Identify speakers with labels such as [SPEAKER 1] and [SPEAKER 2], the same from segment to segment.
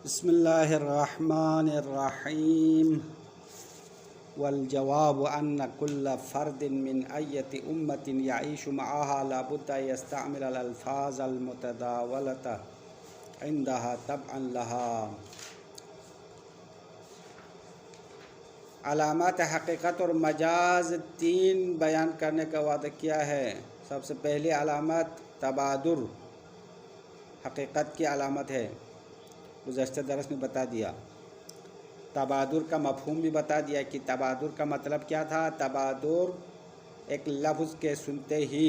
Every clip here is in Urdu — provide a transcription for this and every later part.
[SPEAKER 1] بسم اللہ الرحمن الرحیم والجواب ان كل فرد من ایت امت یعیش معها لابد یستعمل الالفاظ المتداولة عندها تبعا لها۔ علامات حقیقت اور مجاز تین بیان کرنے کا وعدہ کیا ہے۔ سب سے پہلی علامت تبادر حقیقت کی علامت ہے، گزشتہ درس میں بتا دیا۔ تبادر کا مفہوم بھی بتا دیا کہ تبادر کا مطلب کیا تھا۔ تبادر ایک لفظ کے سنتے ہی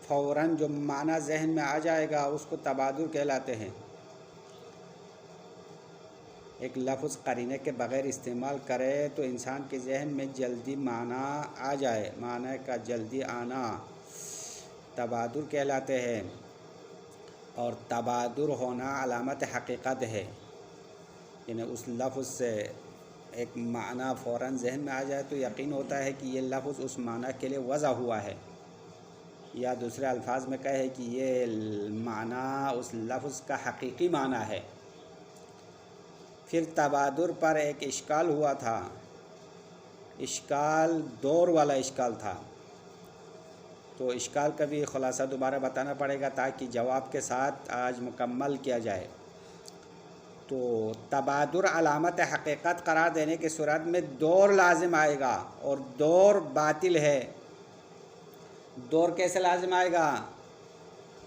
[SPEAKER 1] فوراً جو معنی ذہن میں آ جائے گا اس کو تبادر کہلاتے ہیں۔ ایک لفظ قرینے کے بغیر استعمال کرے تو انسان کے ذہن میں جلدی معنی آ جائے، معنی کا جلدی آنا تبادر کہلاتے ہیں۔ اور تبادر ہونا علامت حقیقت ہے، یعنی اس لفظ سے ایک معنی فوراً ذہن میں آ جائے تو یقین ہوتا ہے کہ یہ لفظ اس معنی کے لیے وضع ہوا ہے، یا دوسرے الفاظ میں کہے کہ یہ معنی اس لفظ کا حقیقی معنی ہے۔ پھر تبادر پر ایک اشکال ہوا تھا، اشکال دور والا اشکال تھا، تو اشکال کا بھی خلاصہ دوبارہ بتانا پڑے گا تاکہ جواب کے ساتھ آج مکمل کیا جائے۔ تو تبادر علامت حقیقت قرار دینے کی صورت میں دور لازم آئے گا، اور دور باطل ہے۔ دور کیسے لازم آئے گا؟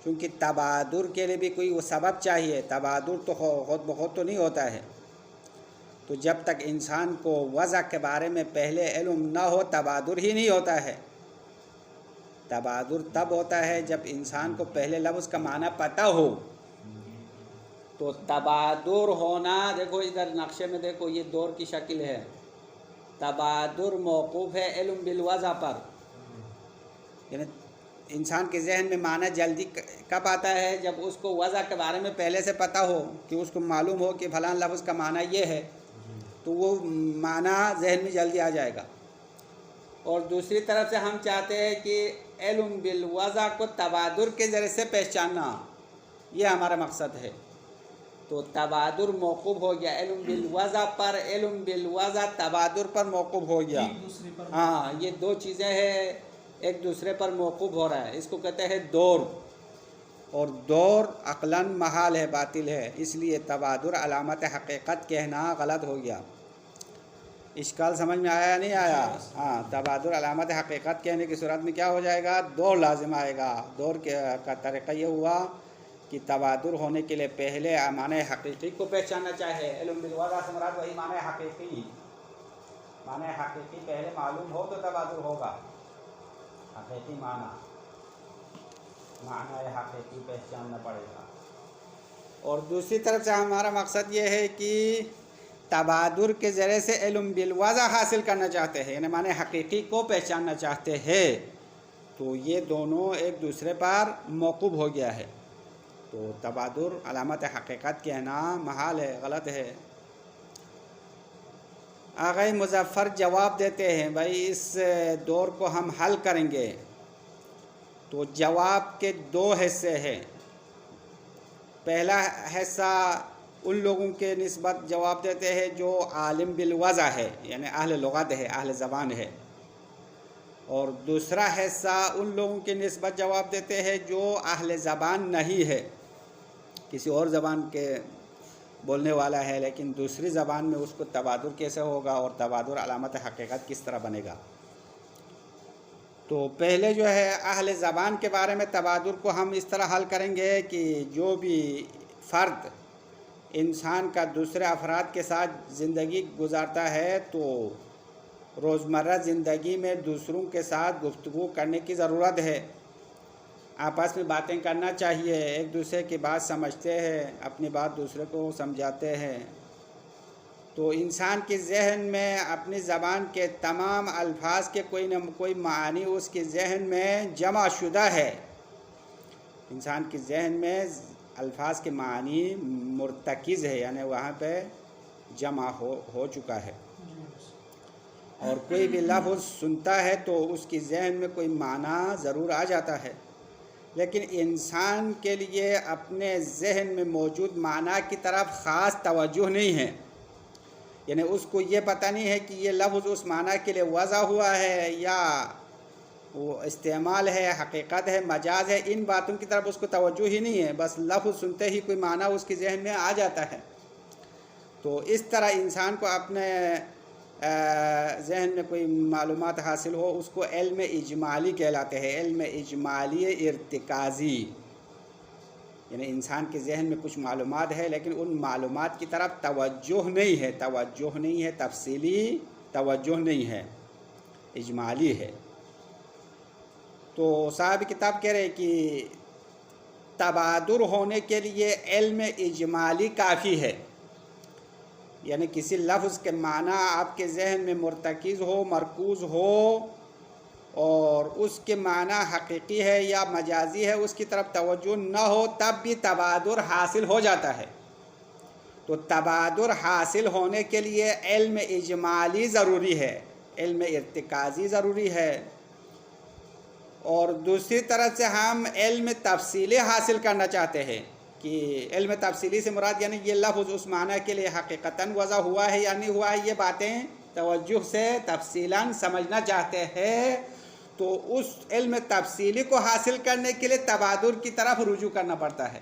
[SPEAKER 1] کیونکہ تبادر کے لیے بھی کوئی وہ سبب چاہیے، تبادر تو خود بخود تو نہیں ہوتا ہے۔ تو جب تک انسان کو وضع کے بارے میں پہلے علم نہ ہو تبادر ہی نہیں ہوتا ہے۔ تبادر تب ہوتا ہے جب انسان کو پہلے لفظ کا معنی پتہ ہو۔ تو تبادر ہونا، دیکھو ادھر نقشے میں دیکھو، یہ دور کی شکل ہے۔ تبادر موقوف ہے علم بالوضع پر، یعنی انسان کے ذہن میں معنی جلدی کب آتا ہے؟ جب اس کو وضع کے بارے میں پہلے سے پتہ ہو، کہ اس کو معلوم ہو کہ فلاں لفظ کا معنی یہ ہے، تو وہ معنی ذہن میں جلدی آ جائے گا۔ اور دوسری طرف سے ہم چاہتے ہیں کہ علم بالوضع کو تبادر کے ذریعے سے پہچاننا، یہ ہمارا مقصد ہے۔ تو تبادر موقوف ہو گیا علم بالوضع پر، علم بالوضع تبادر پر موقوف ہو گیا۔ ہاں، یہ دو چیزیں ہیں، ایک دوسرے پر موقوف ہو رہا ہے، اس کو کہتے ہیں دور، اور دور عقلاً محال ہے، باطل ہے، اس لیے تبادر علامت حقیقت کہنا غلط ہو گیا۔ اشکال سمجھ میں آیا یا نہیں آیا؟ ہاں، تبادر علامت حقیقت کہنے کی صورت میں کیا ہو جائے گا؟ دور لازم آئے گا۔ دور کا طریقہ یہ ہوا کہ تبادر ہونے کے لیے پہلے معنی حقیقی کو پہچاننا چاہے۔ علم بالوضع سے مراد وہی معنی حقیقی، معنی حقیقی پہلے معلوم ہو تو تبادر ہوگا۔ حقیقی معنی حقیقی پہچاننا پڑے گا۔ اور دوسری طرف سے ہمارا مقصد یہ ہے کہ تبادر کے ذریعے سے علم بالوضع حاصل کرنا چاہتے ہیں، یعنی معنی حقیقی کو پہچاننا چاہتے ہیں، تو یہ دونوں ایک دوسرے پر موقوف ہو گیا ہے۔ تو تبادر علامت حقیقت کہنا محال ہے، غلط ہے۔ آغا مظفر جواب دیتے ہیں، بھائی اس دور کو ہم حل کریں گے۔ تو جواب کے دو حصے ہیں۔ پہلا حصہ ان لوگوں کے نسبت جواب دیتے ہیں جو عالم بالوضع ہے، یعنی اہل لغت ہے، اہل زبان ہے۔ اور دوسرا حصہ ان لوگوں کی نسبت جواب دیتے ہیں جو اہل زبان نہیں ہے، کسی اور زبان کے بولنے والا ہے لیکن دوسری زبان میں اس کو تبادر کیسے ہوگا اور تبادر علامت حقیقت کس طرح بنے گا۔ تو پہلے جو ہے اہل زبان کے بارے میں تبادر کو ہم اس طرح حل کریں گے کہ جو بھی فرد انسان کا دوسرے افراد کے ساتھ زندگی گزارتا ہے تو روزمرہ زندگی میں دوسروں کے ساتھ گفتگو کرنے کی ضرورت ہے، آپس میں باتیں کرنا چاہیے، ایک دوسرے کی بات سمجھتے ہیں، اپنی بات دوسرے کو سمجھاتے ہیں۔ تو انسان کے ذہن میں اپنی زبان کے تمام الفاظ کے کوئی نہ کوئی معنی اس کے ذہن میں جمع شدہ ہے۔ انسان کے ذہن میں الفاظ کے معنی مرتکز ہے، یعنی وہاں پہ جمع ہو چکا ہے، اور کوئی بھی لفظ سنتا ہے تو اس کی ذہن میں کوئی معنی ضرور آ جاتا ہے۔ لیکن انسان کے لیے اپنے ذہن میں موجود معنی کی طرف خاص توجہ نہیں ہے، یعنی اس کو یہ پتہ نہیں ہے کہ یہ لفظ اس معنی کے لیے وضع ہوا ہے یا وہ استعمال ہے، حقیقت ہے، مجاز ہے، ان باتوں کی طرف اس کو توجہ ہی نہیں ہے، بس لفظ سنتے ہی کوئی معنی اس کے ذہن میں آ جاتا ہے۔ تو اس طرح انسان کو اپنے ذہن میں کوئی معلومات حاصل ہو، اس کو علم اجمالی کہلاتے ہیں، علم اجمالی ارتکازی، یعنی انسان کے ذہن میں کچھ معلومات ہے لیکن ان معلومات کی طرف توجہ نہیں ہے، تفصیلی توجہ نہیں ہے، اجمالی ہے۔ تو صاحب کتاب کہہ رہے کہ تبادر ہونے کے لیے علم اجمالی کافی ہے، یعنی کسی لفظ کے معنی آپ کے ذہن میں مرتکز ہو، مرکوز ہو اور اس کے معنی حقیقی ہے یا مجازی ہے، اس کی طرف توجہ نہ ہو، تب بھی تبادر حاصل ہو جاتا ہے۔ تو تبادر حاصل ہونے کے لیے علم اجمالی ضروری ہے، علم ارتکازی ضروری ہے، اور دوسری طرف سے ہم علم تفصیلی حاصل کرنا چاہتے ہیں کہ علم تفصیلی سے مراد یعنی یہ لفظ اس معنی کے لیے حقیقتاً وضع ہوا ہے یا نہیں ہوا ہے، یہ باتیں توجہ سے تفصیلاً سمجھنا چاہتے ہیں، تو اس علم تفصیلی کو حاصل کرنے کے لیے تبادر کی طرف رجوع کرنا پڑتا ہے۔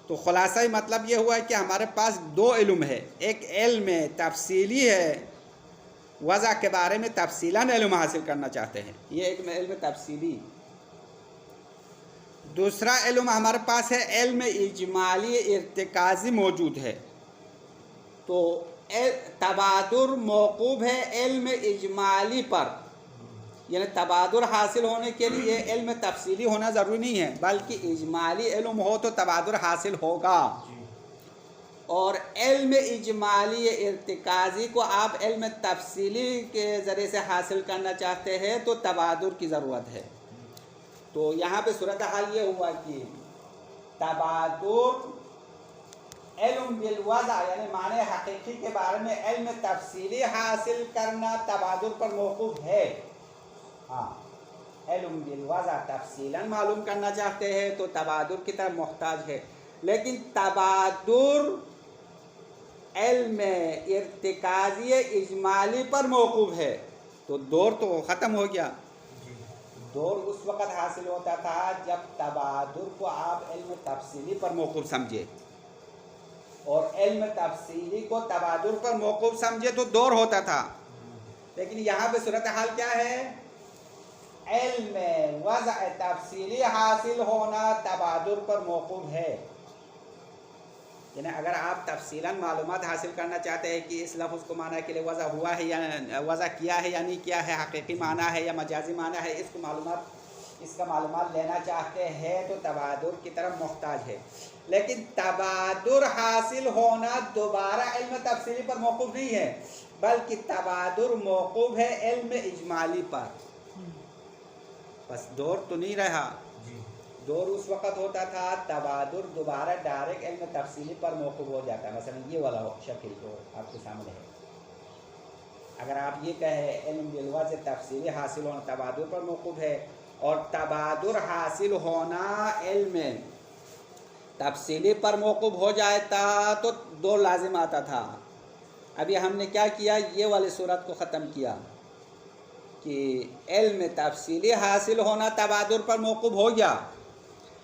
[SPEAKER 1] تو خلاصہ مطلب یہ ہوا ہے کہ ہمارے پاس دو علم ہے، ایک علم تفصیلی ہے، وضع کے بارے میں تفصیلاً علم حاصل کرنا چاہتے ہیں، یہ ایک علم تفصیلی۔ دوسرا علم ہمارے پاس ہے علم اجمالی ارتکازی موجود ہے۔ تو تبادر موقوف ہے علم اجمالی پر، یعنی تبادر حاصل ہونے کے لیے علم تفصیلی ہونا ضروری نہیں ہے، بلکہ اجمالی علم ہو تو تبادر حاصل ہوگا۔ اور علم اجمالی ارتکازی کو آپ علم تفصیلی کے ذریعے سے حاصل کرنا چاہتے ہیں تو تبادر کی ضرورت ہے۔ تو یہاں پہ صورتحال یہ ہوا کہ تبادر علم بالوضع یعنی معنی حقیقی کے بارے میں علم تفصیلی حاصل کرنا تبادر پر موقوف ہے۔ ہاں، علم بالوضع تفصیلاً معلوم کرنا چاہتے ہیں تو تبادر کی طرف محتاج ہے، لیکن تبادر علم ارتکازی اجمالی پر موقوف ہے تو دور تو ختم ہو گیا۔ دور اس وقت حاصل ہوتا تھا جب تبادر کو آپ علم تفصیلی پر موقوف سمجھے، اور علم تفصیلی کو تبادر پر موقوف سمجھے تو دور ہوتا تھا، لیکن یہاں پہ صورتحال کیا ہے؟ علم وضع تفصیلی حاصل ہونا تبادر پر موقوف ہے، یعنی اگر آپ تفصیلاً معلومات حاصل کرنا چاہتے ہیں کہ اس لفظ کو معنی کے لیے وضع ہوا ہے یا وضع کیا ہے یا نہیں کیا ہے، حقیقی معنی ہے یا مجازی معنی ہے، اس کا معلومات لینا چاہتے ہیں تو تبادر کی طرف محتاج ہے۔ لیکن تبادر حاصل ہونا دوبارہ علم تفصیلی پر موقوف نہیں ہے، بلکہ تبادر موقوف ہے علم اجمالی پر۔ بس دور تو نہیں رہا، دور اس وقت ہوتا تھا تبادر دوبارہ ڈائریکٹ علم تفصیلی پر موقوف ہو جاتا ہے۔ مثلا یہ والا شکل جو آپ کے سامنے ہے، اگر آپ یہ کہیں علم بالوضع تفصیلی حاصل ہونا تبادر پر موقوف ہے، اور تبادر حاصل ہونا علم تفصیلی پر موقوف ہو جاتا تو دو لازم آتا تھا۔ ابھی ہم نے کیا کیا، یہ والی صورت کو ختم کیا کہ علم تفصیلی حاصل ہونا تبادر پر موقوف ہو گیا،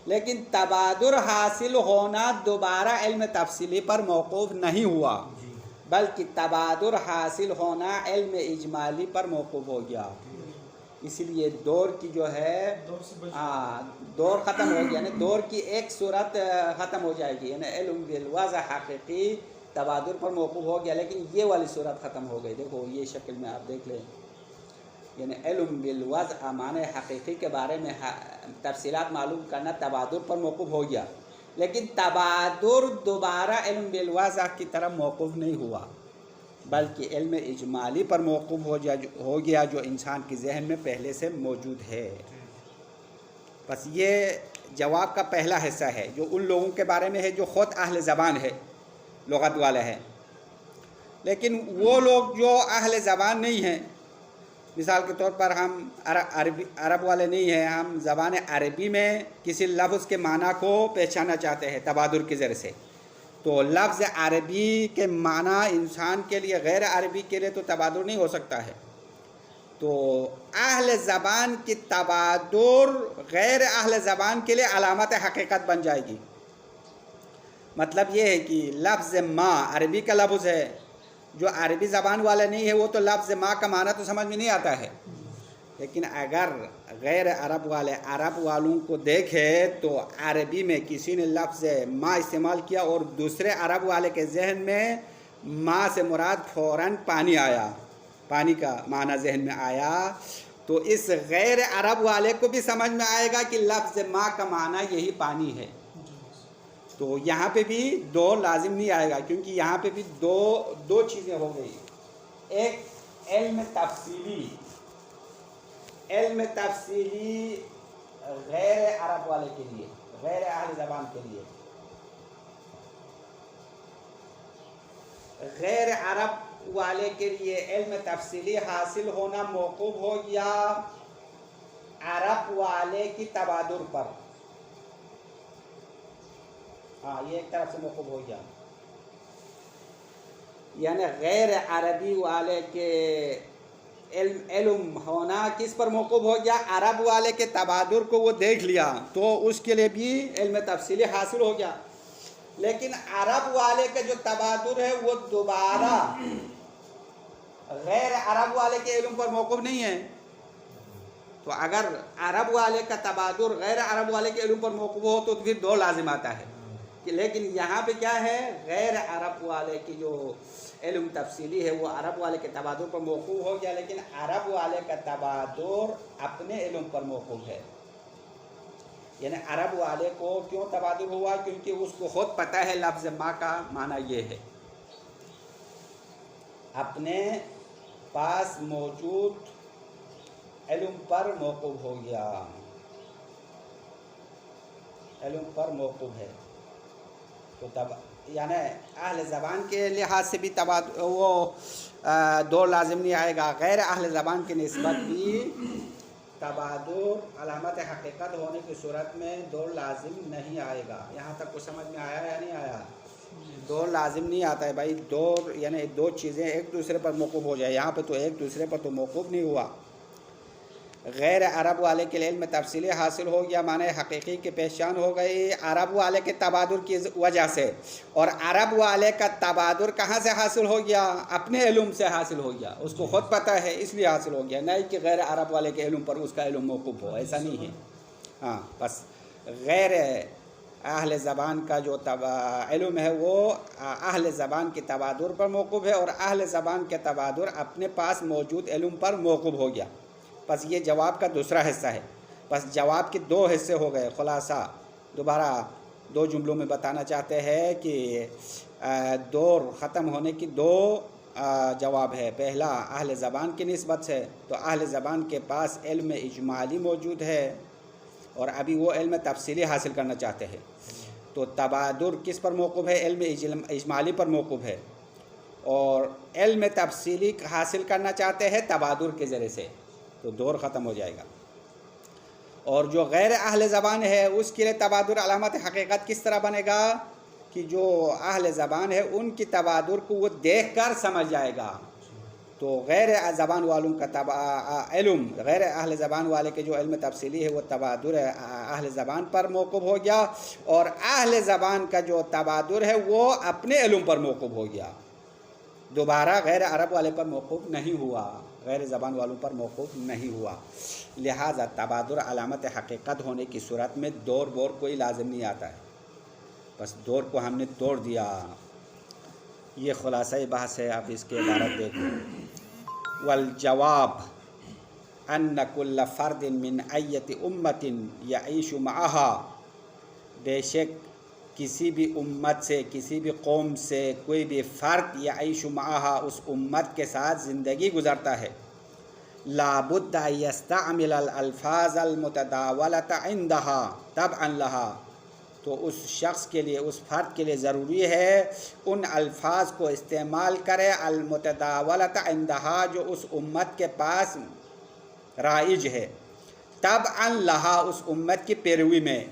[SPEAKER 1] لیکن تبادر حاصل ہونا دوبارہ علم تفصیلی پر موقوف نہیں ہوا، بلکہ تبادر حاصل ہونا علم اجمالی پر موقوف ہو گیا۔ اسی لیے دور کی جو ہے دور ختم ہو گیا، یعنی دور کی ایک صورت ختم ہو جائے گی، یعنی علم بالوضع حقیقی تبادر پر موقوف ہو گیا، لیکن یہ والی صورت ختم ہو گئی۔ دیکھو یہ شکل میں آپ دیکھ لیں، یعنی علم بالوضع معنی حقیقی کے بارے میں تفصیلات معلوم کرنا تبادر پر موقوف ہو گیا، لیکن تبادر دوبارہ علم بالوضع کی طرف موقوف نہیں ہوا، بلکہ علم اجمالی پر موقوف ہو گیا جو انسان کے ذہن میں پہلے سے موجود ہے۔ بس یہ جواب کا پہلا حصہ ہے جو ان لوگوں کے بارے میں ہے جو خود اہل زبان ہے، لغت والے ہیں، لیکن وہ لوگ جو اہل زبان نہیں ہیں مثال کے طور پر ہم عرب والے نہیں ہیں، ہم زبان عربی میں کسی لفظ کے معنی کو پہچاننا چاہتے ہیں تبادر کے ذریعے سے، تو لفظ عربی کے معنی انسان کے لیے غیر عربی کے لیے تو تبادر نہیں ہو سکتا ہے، تو اہل زبان کی تبادر غیر اہل زبان کے لیے علامت حقیقت بن جائے گی۔ مطلب یہ ہے کہ لفظ ما عربی کا لفظ ہے، جو عربی زبان والا نہیں ہے وہ تو لفظ ما کا معنی تو سمجھ میں نہیں آتا ہے، لیکن اگر غیر عرب والے عرب والوں کو دیکھے تو عربی میں کسی نے لفظ ما استعمال کیا اور دوسرے عرب والے کے ذہن میں ما سے مراد فوراً پانی آیا، پانی کا معنی ذہن میں آیا، تو اس غیر عرب والے کو بھی سمجھ میں آئے گا کہ لفظ ما کا معنی یہی پانی ہے۔ تو یہاں پہ بھی دو لازم نہیں آئے گا، کیونکہ یہاں پہ بھی دو چیزیں ہو گئی، ایک علم تفصیلی غیر عرب والے کے لیے، غیر اہل زبان کے لیے، غیر عرب والے کے لیے علم تفصیلی حاصل ہونا موقوف ہو گیا عرب والے کی تبادر پر، ہاں یہ ایک طرف سے موقوف ہو گیا، یعنی غیر عربی والے کے علم ہونا کس پر موقوف ہو گیا؟ عرب والے کے تبادر کو وہ دیکھ لیا تو اس کے لیے بھی علم تفصیلی حاصل ہو گیا، لیکن عرب والے کا جو تبادر ہے وہ دوبارہ غیر عرب والے کے علم پر موقوف نہیں ہے، تو اگر عرب والے کا تبادر غیر عرب والے کے علم پر موقوف ہو تو پھر دو لازم آتا ہے، لیکن یہاں پہ کیا ہے، غیر عرب والے کی جو علم تفصیلی ہے وہ عرب والے کے تبادر پر موقوف ہو گیا، لیکن عرب والے کا تبادر اپنے علم پر موقوف ہے، یعنی عرب والے کو کیوں تبادر ہوا؟ کیونکہ اس کو خود پتہ ہے لفظ ما کا معنی یہ ہے، اپنے پاس موجود علم پر موقوف ہو گیا، علم پر موقوف ہے، تو یعنی اہل زبان کے لحاظ سے بھی وہ دو لازم نہیں آئے گا، غیر اہل زبان کی نسبت بھی تبادر علامت حقیقت ہونے کی صورت میں دو لازم نہیں آئے گا۔ یہاں تک کچھ سمجھ میں آیا یا نہیں آیا؟ دو لازم نہیں آتا ہے بھائی، دو یعنی دو چیزیں ایک دوسرے پر موقوف ہو جائے، یہاں پہ تو ایک دوسرے پر تو موقوف نہیں ہوا۔ غیر عرب والے کے علم تفصیلی حاصل ہو گیا معنی حقیقی کی پہچان ہو گئی عرب والے کے تبادر کی وجہ سے، اور عرب والے کا تبادر کہاں سے حاصل ہو گیا؟ اپنے علم سے حاصل ہو گیا، اس کو خود پتہ ہے اس لیے حاصل ہو گیا، نہیں کہ غیر عرب والے کے علم پر اس کا علم موقوف ہو، ایسا نہیں ہے۔ ہاں بس غیر اہل زبان کا جو علم ہے وہ اہل زبان کی تبادر پر موقوف ہے، اور اہل زبان کے تبادر اپنے پاس موجود علم پر موقوف ہو گیا۔ بس یہ جواب کا دوسرا حصہ ہے، بس جواب کے دو حصے ہو گئے۔ خلاصہ دوبارہ دو جملوں میں بتانا چاہتے ہیں کہ دور ختم ہونے کی دو جواب ہے۔ پہلا اہل زبان کی نسبت سے، تو اہل زبان کے پاس علم اجمالی موجود ہے اور ابھی وہ علم تفصیلی حاصل کرنا چاہتے ہیں، تو تبادر کس پر موقوف ہے؟ علم اجمالی پر موقوف ہے، اور علم تفصیلی حاصل کرنا چاہتے ہیں تبادر کے ذریعے سے، تو دور ختم ہو جائے گا۔ اور جو غیر اہل زبان ہے اس کے لیے تبادر علامت حقیقت کس طرح بنے گا کہ جو اہل زبان ہے ان کی تبادر کو وہ دیکھ کر سمجھ جائے گا، تو غیر زبان والوں کا علم، غیر اہل زبان والے کے جو علم تفصیلی ہے وہ تبادر اہل زبان پر موقوف ہو گیا، اور اہل زبان کا جو تبادر ہے وہ اپنے علم پر موقوف ہو گیا، دوبارہ غیر عرب والے پر موقوف نہیں ہوا، غیر زبان والوں پر موقوف نہیں ہوا۔ لہذا تبادر علامت حقیقت ہونے کی صورت میں دور بور کوئی لازم نہیں آتا ہے، بس دور کو ہم نے توڑ دیا۔ یہ خلاصہ بحث ہے، اب اس کے عبارت دیکھو۔ والجواب ان کل فرد من ایت امت یعیش معها، بے شک کسی بھی امت سے، کسی بھی قوم سے کوئی بھی فرد یعیش معها اس امت کے ساتھ زندگی گزرتا ہے، لابد ان یستعمل الالفاظ المتداولۃ عندها طبعا لها، تو اس شخص کے لیے، اس فرد کے لیے ضروری ہے ان الفاظ کو استعمال کرے المتداولۃ عندها جو اس امت کے پاس رائج ہے، طبعا لہا اس امت کی پیروی میں۔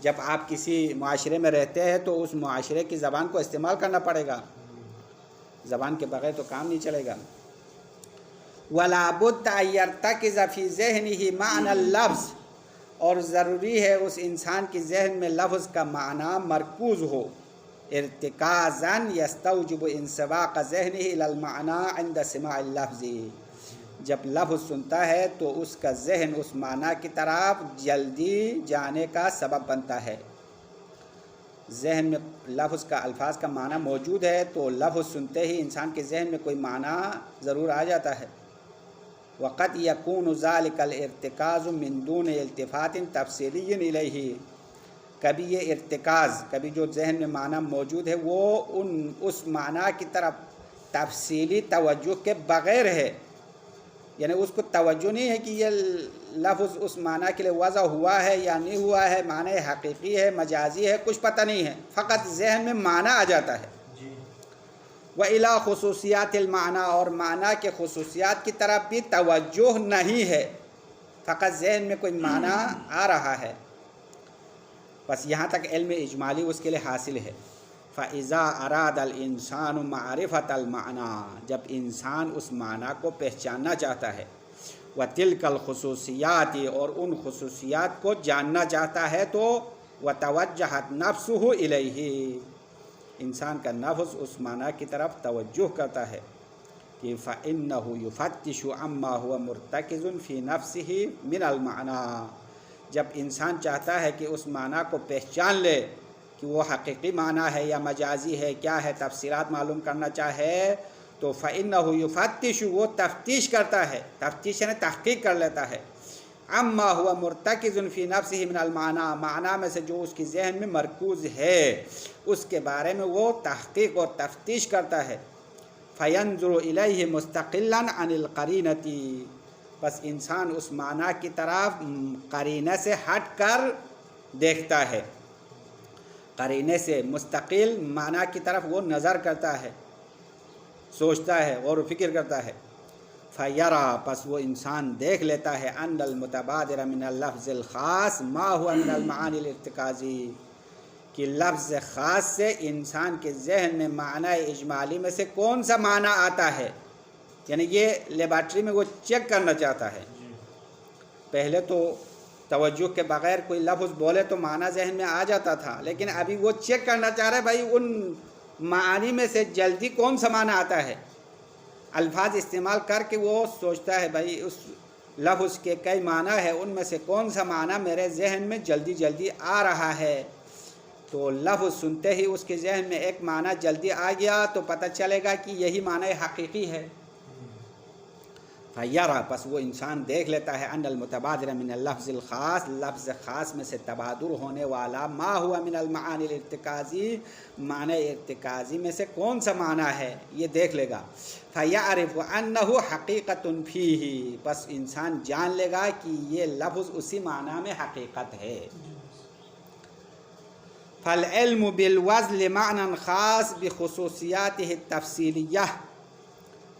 [SPEAKER 1] جب آپ کسی معاشرے میں رہتے ہیں تو اس معاشرے کی زبان کو استعمال کرنا پڑے گا، زبان کے بغیر تو کام نہیں چلے گا۔ وَلَا بُدَّ أَن يَرْتَكِزَ فِي ذِهْنِهِ مَعْنَى اللَّفْظِ، اور ضروری ہے اس انسان کی ذہن میں لفظ کا معنی مرکوز ہو، ارتکازاً یستوجب انسباق ذہنہ الی المعنی عند سماع اللفظ، جب لفظ سنتا ہے تو اس کا ذہن اس معنی کی طرف جلدی جانے کا سبب بنتا ہے۔ ذہن میں لفظ کا الفاظ کا معنی موجود ہے تو لفظ سنتے ہی انسان کے ذہن میں کوئی معنی ضرور آ جاتا ہے۔ وقد یکون ذلک الارتکاز من دون التفات تفصیلی الیہ، کبھی یہ ارتکاز، کبھی جو ذہن میں معنی موجود ہے وہ اس معنی کی طرف تفصیلی توجہ کے بغیر ہے، یعنی اس کو توجہ نہیں ہے کہ یہ لفظ اس معنی کے لیے وضع ہوا ہے یا نہیں ہوا ہے، معنی حقیقی ہے مجازی ہے، کچھ پتہ نہیں ہے، فقط ذہن میں معنی آ جاتا ہے۔ وَإِلَى خصوصیات المعنی، اور معنی کے خصوصیات کی طرف بھی توجہ نہیں ہے، فقط ذہن میں کوئی معنی آ رہا ہے، بس یہاں تک علم اجمالی اس کے لیے حاصل ہے۔ فَإِذَا أَرَادَ الْإِنسَانُ مَعْرِفَةَ الْمَعْنَى، جب انسان اس معنی کو پہچاننا چاہتا ہے، وَتِلْكَ الْخُصُوصِيَاتِ، اور ان خصوصیات کو جاننا چاہتا ہے، تو وَتَوَجَّهَتْ نَفْسُهُ إِلَيْهِ، انسان کا نفس اس معنی کی طرف توجہ کرتا ہے کہ فَإِنَّهُ يُفَتِّشُ عَمَّا هُوَ مُرْتَكِزٌ فِي نَفْسِهِ مِنَ الْمَعْنَى، جب انسان چاہتا ہے کہ اس معنی کو پہچان لے کہ وہ حقیقی معنی ہے یا مجازی ہے، کیا ہے، تفسیرات معلوم کرنا چاہے تو فَإِنَّهُ يُفَتِّشُ، وہ تفتیش کرتا ہے، تفتیش یعنی تحقیق کر لیتا ہے، عَمَّا هُوَ مُرْتَكِزٌ فِي نَفْسِهِ مِنَ الْمَعْنَى، معنی میں سے جو اس کی ذہن میں مرکوز ہے اس کے بارے میں وہ تحقیق اور تفتیش کرتا ہے۔ فَيَنْظُرُ إِلَيْهِ مُسْتَقِلًا عَنِ الْقَرِينَةِ، بس انسان اس معنی کی طرف قرینہ سے ہٹ کر دیکھتا ہے، قرینے سے مستقل معنی کی طرف وہ نظر کرتا ہے، سوچتا ہے، غور و فکر کرتا ہے۔ فَيَرَى، پس وہ انسان دیکھ لیتا ہے، أَنَّ الْمُتَبَادِرَ مِنَ اللَّفْظِ الْخَاصِ مَا هُوَ مِنَ الْمَعَانِي الْارْتِكَازِي، کہ لفظ خاص سے انسان کے ذہن میں معنی اجمالی میں سے کون سا معنی آتا ہے، یعنی یہ لیبارٹری میں وہ چیک کرنا چاہتا ہے۔ پہلے تو توجہ کے بغیر کوئی لفظ بولے تو معنی ذہن میں آ جاتا تھا، لیکن ابھی وہ چیک کرنا چاہ رہا ہے بھائی ان معانی میں سے جلدی کون سا معنی آتا ہے، الفاظ استعمال کر کے وہ سوچتا ہے بھائی اس لفظ کے کئی معنی ہے، ان میں سے کون سا معنی میرے ذہن میں جلدی جلدی آ رہا ہے، تو لفظ سنتے ہی اس کے ذہن میں ایک معنی جلدی آ گیا تو پتہ چلے گا کہ یہی معنی حقیقی ہے۔ فَيَرَى، پس وہ انسان دیکھ لیتا ہے، أَنَّ الْمُتَبَادِرَ مِنَ اللَّفْظِ الْخَاصِ، لفظ خاص میں سے تبادر ہونے والا، ما ہوا من المعانی الارتکازی، معنی ارتکازی میں سے کون سا معنی ہے یہ دیکھ لے گا۔ فَيَعْرِفُ أَنَّهُ حَقِيقَةٌ فِيهِ، پس انسان جان لے گا کہ یہ لفظ اسی معنی میں حقیقت ہے۔ فَالْعِلْمُ بِالْوَزْلِ مَعْنًى خاص بِخُصُوصِيَاتِهِ التَّفْصِيلِيَّةِ،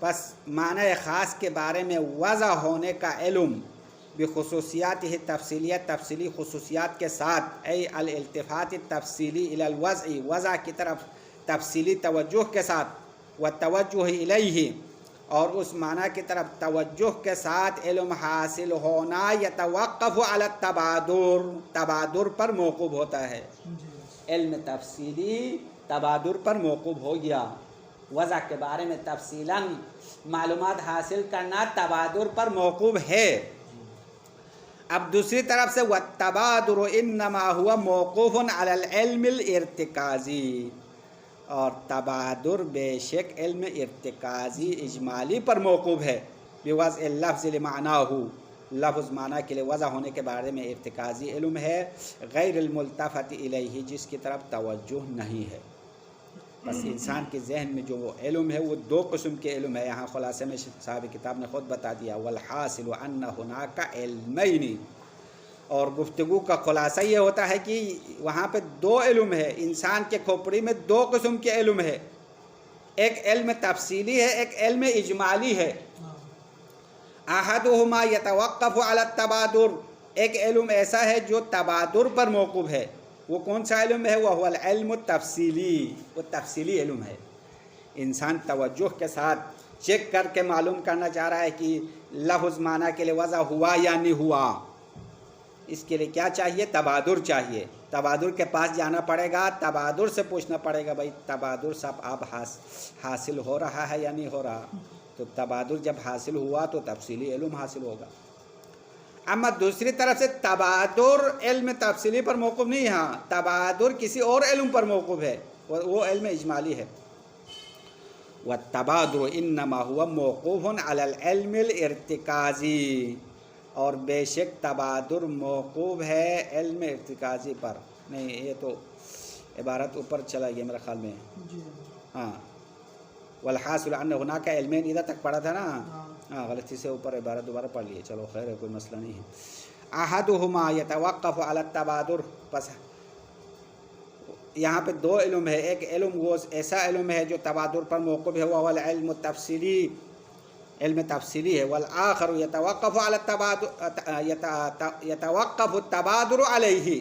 [SPEAKER 1] پس معنی خاص کے بارے میں وضع ہونے کا علم، بخصوصیات تفصیلیہ، تفصیلی خصوصیات کے ساتھ، ای الالتفات التفصیلی الی الوضع، وضع کی طرف تفصیلی توجہ کے ساتھ، والتوجہ الیہ، اور اس معنی کی طرف توجہ کے ساتھ علم حاصل ہونا، یتوقف علی التبادر، تبادر پر موقوف ہوتا ہے۔ علم تفصیلی تبادر پر موقوف ہو گیا، وضع کے بارے میں تفصیلاً معلومات حاصل کرنا تبادر پر موقوف ہے۔ اب دوسری طرف سے والتبادر انما ہوا موقوف علی العلم الارتکازی، اور تبادر بے شک علم ارتکازی اجمالی پر موقوف ہے، بوضع اللفظ لمعناہ، لفظ معنی کے لیے وضع ہونے کے بارے میں ارتکازی علم ہے، غیر الملتفت الیہ، جس کی طرف توجہ نہیں ہے۔ بس انسان کے ذہن میں جو وہ علم ہے وہ دو قسم کے علم ہے، یہاں خلاصے میں صاحب کتاب نے خود بتا دیا، والحاصل ان ہناک علمین، اور گفتگو کا خلاصہ یہ ہوتا ہے کہ وہاں پہ دو علم ہے، انسان کے کھوپڑی میں دو قسم کے علم ہے، ایک علم تفصیلی ہے، ایک علم اجمالی ہے۔ احدہما یتوقف علی التبادر، ایک علم ایسا ہے جو تبادر پر موقوف ہے. وہ کون سا علم ہے؟ وہ العلم التفصیلی، وہ تفصیلی علم ہے. انسان توجہ کے ساتھ چیک کر کے معلوم کرنا چاہ رہا ہے کہ لفظ معنی کے لیے وضع ہوا یا نہیں ہوا. اس کے لیے کیا چاہیے؟ تبادر چاہیے. تبادر کے پاس جانا پڑے گا، تبادر سے پوچھنا پڑے گا بھائی تبادر سب آپ حاصل ہو رہا ہے یا نہیں ہو رہا. تو تبادر جب حاصل ہوا تو تفصیلی علم حاصل ہوگا. اما دوسری طرف سے تبادر علم تفصیلی پر موقوف نہیں، ہاں تبادر کسی اور علم پر موقوف ہے، وہ علم اجمالی ہے. والتبادر انما هو موقوف على العلم الارتکازی، اور بے شک تبادر موقوف ہے علم ارتکازی پر. نہیں یہ تو عبارت اوپر چلا گیا میرے خیال میں. ہاں والحاصل ان هناك علمین ادھر تک پڑھا تھا نا. ہاں غلطی سے اوپر عبارت دوبارہ پڑھ لیے. چلو خیر ہے، کوئی مسئلہ نہیں ہے. احدہما یتوقف علی التبادر، پس یہاں پہ دو علم ہے. ایک علم وہ ایسا علم ہے جو تبادر پر موقوف ہے، وہ العلم التفصیلی، علم تفصیلی ہے. والآخر یتوقف علی التبادر، یتوقف التبادر علیہ،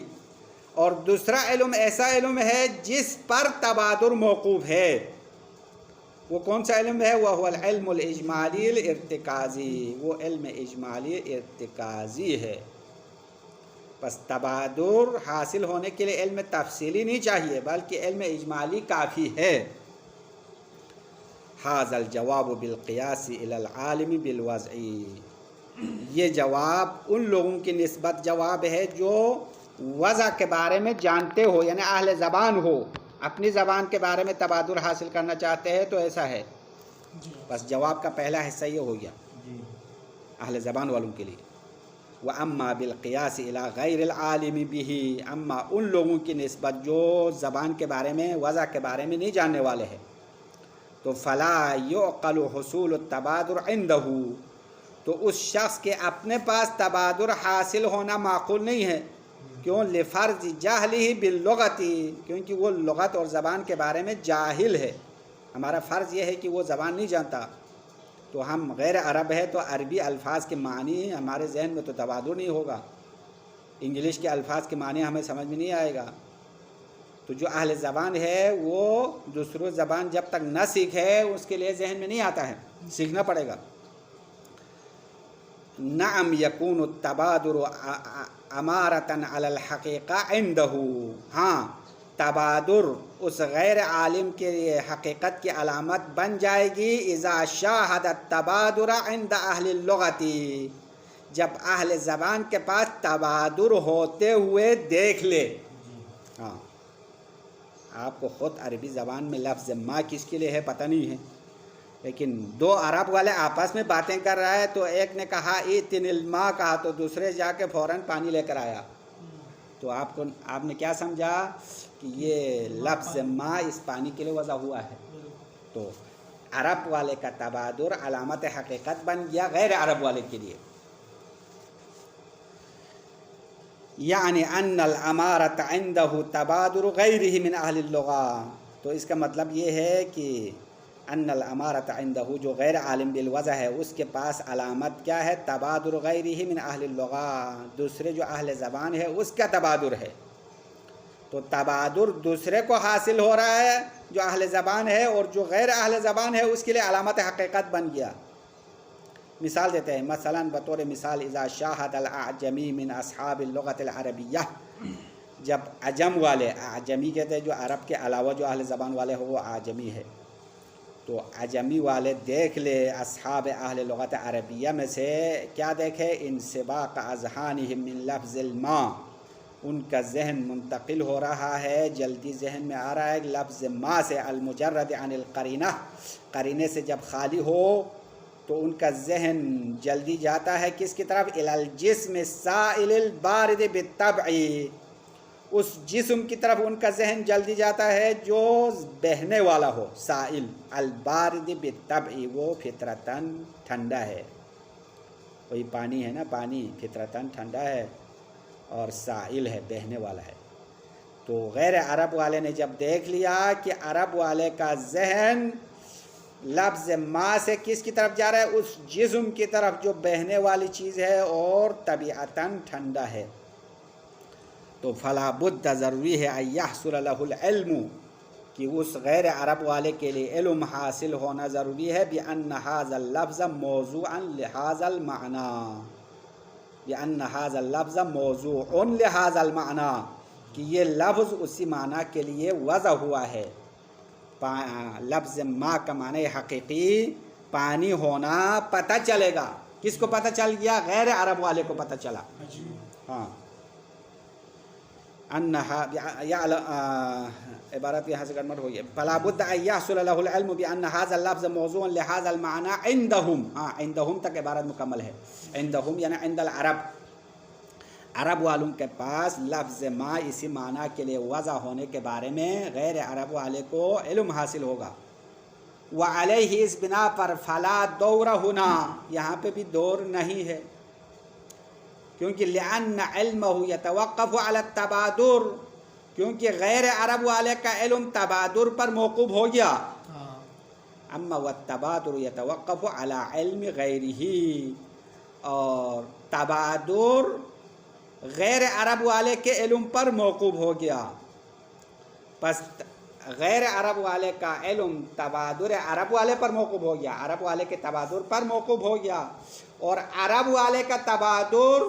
[SPEAKER 1] اور دوسرا علم ایسا علم ہے جس پر تبادر موقوف ہے. وہ کون سا علم ہے؟ وہ العلم الاجمالی الارتکازی، وہ علم اجمالی ارتکازی ہے. بس تبادر حاصل ہونے کے لیے علم تفصیلی نہیں چاہیے بلکہ علم اجمالی کافی ہے. ھذا الجواب بالقیاس الی العالم بالوضع، یہ جواب ان لوگوں کی نسبت جواب ہے جو وضع کے بارے میں جانتے ہو، یعنی اہل زبان ہو، اپنی زبان کے بارے میں تبادر حاصل کرنا چاہتے ہیں تو ایسا ہے. بس جواب کا پہلا حصہ یہ ہو گیا اہل زبان والوں کے لیے. وَأَمَّا بِالْقِيَاسِ إِلَىٰ غَيْرِ الْعَالِمِ بِهِ، اما ان لوگوں کی نسبت جو زبان کے بارے میں وضع کے بارے میں نہیں جاننے والے ہیں، تو فَلَا يُعْقَلُ حُصُولُ التَّبَادُرِ عِنْدَهُ، تو اس شخص کے اپنے پاس تبادر حاصل ہونا معقول نہیں ہے. کیوں؟ لِفَرْضِ جَهْلِهِ بِاللُّغَةِ، کیونکہ وہ لغت اور زبان کے بارے میں جاہل ہے. ہمارا فرض یہ ہے کہ وہ زبان نہیں جانتا، تو ہم غیر عرب ہے تو عربی الفاظ کے معنی ہمارے ذہن میں تو تبادر نہیں ہوگا، انگلش کے الفاظ کے معنی ہمیں سمجھ میں نہیں آئے گا. تو جو اہل زبان ہے وہ دوسروں زبان جب تک نہ سیکھے اس کے لیے ذہن میں نہیں آتا ہے، سیکھنا پڑے گا. نعم یکون التبادر امارۃ علی الحقیقہ عندہ، ہاں تبادر اس غیر عالم کے لیے حقیقت کی علامت بن جائے گی. اذا شاہد التبادر عند اہل اللغۃ، جب اہل زبان کے پاس تبادر ہوتے ہوئے دیکھ لے. ہاں آپ کو خود عربی زبان میں لفظ ما کس کے لیے ہے پتہ نہیں ہے، لیکن دو عرب والے آپس میں باتیں کر رہا ہے تو ایک نے کہا ایتن الماء کہا تو دوسرے جا کے فوراً پانی لے کر آیا. تو آپ نے کیا سمجھا کہ یہ لفظ ما اس پانی کے لیے وضع ہوا ہے. تو عرب والے کا تبادر علامت حقیقت بن گیا غیر عرب والے کے لیے. یعنی ان الامارۃ عندہ تبادر غیرہ من اہل اللغہ، تو اس کا مطلب یہ ہے کہ ان الامارۃ عندہ جو غیر عالم بالوضع ہے اس کے پاس علامت کیا ہے؟ تبادر غیرہ من اہل اللغہ، دوسرے جو اہل زبان ہے اس کا تبادر ہے. تو تبادر دوسرے کو حاصل ہو رہا ہے جو اہل زبان ہے، اور جو غیر اہل زبان ہے اس کے لیے علامت حقیقت بن گیا. مثال دیتے ہیں، مثلا بطور مثال اذا شاہد الاعجمی من اصحاب اللغۃ العربیہ، جب عجم والے، اعجمی کہتے ہیں جو عرب کے علاوہ جو اہل زبان والے ہو وہ اعجمی ہے، تو عجمی والے دیکھ لے اصحاب اہل لغت عربیہ میں سے کیا دیکھے؟ انسباق اذہانہم من لفظ الماء، ان کا ذہن منتقل ہو رہا ہے، جلدی ذہن میں آ رہا ہے لفظ ما سے، المجرد عن القرینہ، قرینے سے جب خالی ہو تو ان کا ذہن جلدی جاتا ہے کس کی طرف؟ الی الجسم السائل البارد بالطبع، اس جسم کی طرف ان کا ذہن جلدی جاتا ہے جو بہنے والا ہو. سائل البارد بالطبع، وہ فطرتاً ٹھنڈا ہے. وہی پانی ہے نا، پانی فطرتاً ٹھنڈا ہے اور سائل ہے، بہنے والا ہے. تو غیر عرب والے نے جب دیکھ لیا کہ عرب والے کا ذہن لفظ ما سے کس کی طرف جا رہا ہے؟ اس جسم کی طرف جو بہنے والی چیز ہے اور طبیعتاً ٹھنڈا ہے. تو فلا بد ضروری ہے ان یحصل له العلم کہ اس غیر عرب والے کے لیے علم حاصل ہونا ضروری ہے بأن هذا اللفظ موضوعا لهذا المعنى، بأن هذا اللفظ موضوع لهذا المعنى کہ یہ لفظ اسی معنی کے لیے وضع ہوا ہے. لفظ ما کا معنی حقیقی پانی ہونا پتہ چلے گا. کس کو پتہ چل گیا؟ غیر عرب والے کو پتہ چلا. ہاں عبارت یہاں سے گڑبڑ ہوئی ہے. فلا بد ان يحصل له العلم بان هذا اللفظ موضوع لهذا المعنى عندهم. ہاں عندهم تک عبارت مکمل ہے. عندهم یعنی عند العرب، عرب والوں کے پاس لفظ ما اسی معنی کے لیے وضع ہونے کے بارے میں غیر عرب والے کو علم حاصل ہوگا. وعلیہ اس بنا پر فلا دور ہونا، یہاں پہ بھی دور نہیں ہے، کیونکہ لأن علمہ یتوقف علی التبادر، کیونکہ غیر عرب والے کا علم تبادر پر موقوف ہو گیا. اما والتبادر یتوقف علی علم غیرہ، اور تبادر غیر عرب والے کے علم پر موقوف ہو گیا. پس غیر عرب والے کا علم تبادر عرب والے پر موقوف ہو گیا، عرب والے کے تبادر پر موقوف ہو گیا، اور عرب والے کا تبادر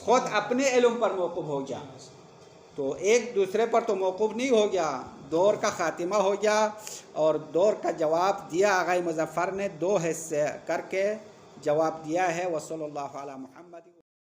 [SPEAKER 1] خود اپنے علم پر موقوف ہو گیا. تو ایک دوسرے پر تو موقوف نہیں ہو گیا، دور کا خاتمہ ہو گیا. اور دور کا جواب دیا آغا مظفر نے، دو حصے کر کے جواب دیا ہے. وصلی اللہ علی محمد.